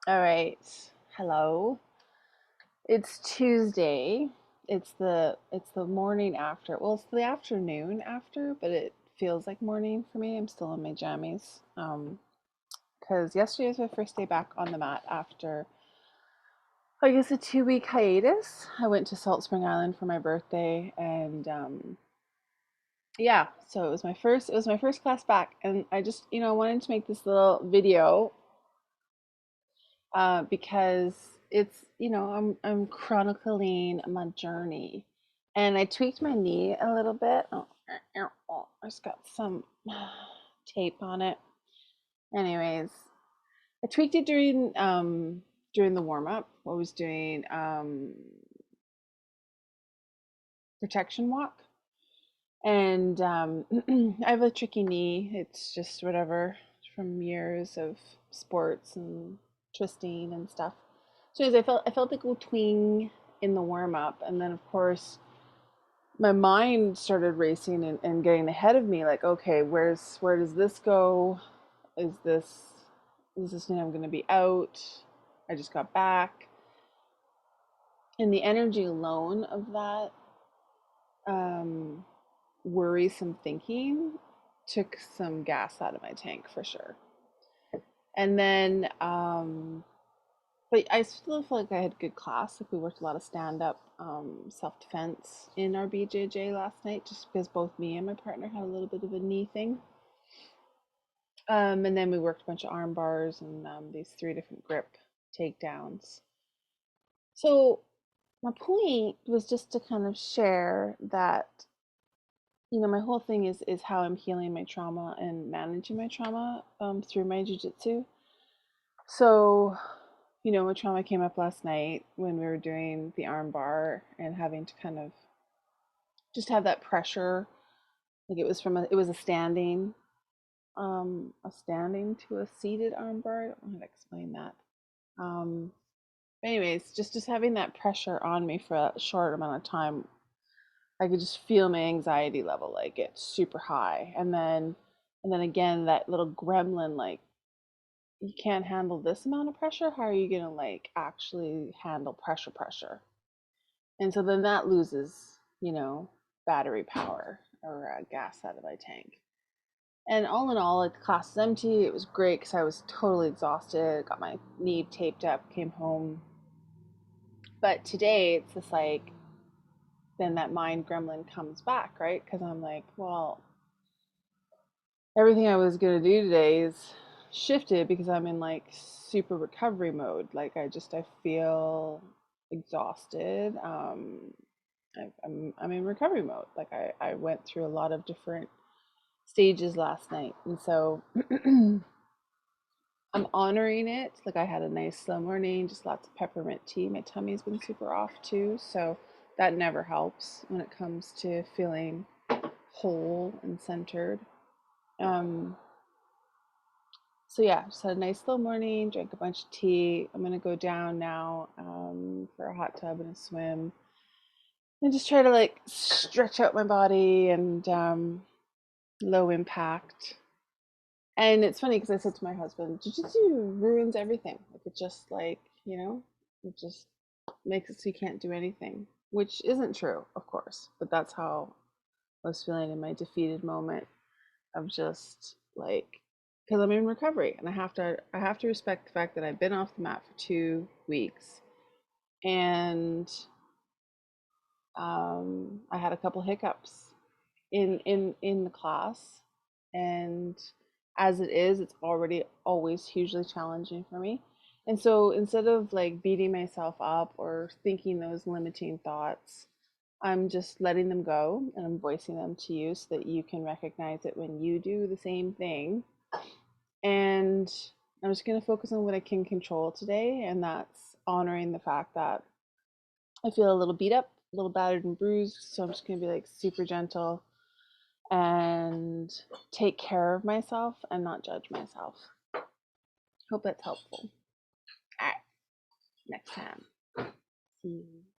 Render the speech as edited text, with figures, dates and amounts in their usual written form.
All right. Hello. It's Tuesday. It's the morning after. Well, it's the afternoon after, but it feels like morning for me. I'm still in my jammies. Because yesterday was my first day back on the mat after I guess a 2 week hiatus. I went to Salt Spring Island for my birthday and yeah, so it was my first class back and I just, wanted to make this little video because I'm chronicling my journey, and I tweaked my knee a little bit. Oh, I just got some tape on it. Anyways, I tweaked it during the warm up. I was doing protection walk, and I have a tricky knee. It's just whatever from years of sports and twisting and stuff. So as I felt like a twing in the warm up, and then of course my mind started racing and getting ahead of me. Like, okay, where does this go? Is this does this mean I'm going to be out? I just got back, and the energy alone of that um, worrisome thinking took some gas out of my tank for sure. And then but I still feel like I had good class. Like we worked a lot of stand up, self defense in our BJJ last night, just because both me and my partner had a little bit of a knee thing. And then we worked a bunch of arm bars and these three different grip takedowns. So my point was just to kind of share that my whole thing is how I'm healing my trauma and managing my trauma through my jujitsu. So, my trauma came up last night when we were doing the arm bar and having to kind of just have that pressure. Like it was a standing to a seated arm bar. I don't know how to explain that. Um, anyways, just having that pressure on me for a short amount of time, I could just feel my anxiety level like get super high, and then again that little gremlin like you can't handle this amount of pressure. How are you gonna like actually handle pressure? And so then that loses, battery power or gas out of my tank. And all in all, like the class is empty. It was great because I was totally exhausted. Got my knee taped up, came home. But today it's just like then that mind gremlin comes back, right? Because I'm like, well, everything I was gonna do today is shifted because I'm in like super recovery mode. Like I feel exhausted. I'm in recovery mode. Like I went through a lot of different stages last night, and so I'm honoring it. Like I had a nice slow morning, just lots of peppermint tea. My tummy's been super off too, so that never helps when it comes to feeling whole and centered. Um, so yeah, just had a nice slow morning, drank a bunch of tea. I'm gonna go down now for a hot tub and a swim, and just try to like stretch out my body and low impact. And it's funny because I said to my husband, Jiu-Jitsu ruins everything. Like it just like, it just makes it so you can't do anything, which isn't true, of course, but that's how I was feeling in my defeated moment of just like because I'm in recovery and I have to respect the fact that I've been off the mat for 2 weeks and I had a couple hiccups in the class, and as it is, it's already always hugely challenging for me. And so instead of like beating myself up or thinking those limiting thoughts, I'm just letting them go and I'm voicing them to you so that you can recognize it when you do the same thing. And I'm just going to focus on what I can control today, and that's honoring the fact that I feel a little beat up, a little battered and bruised. So I'm just going to be like super gentle and take care of myself and not judge myself. Hope that's helpful. All right, next time. See you.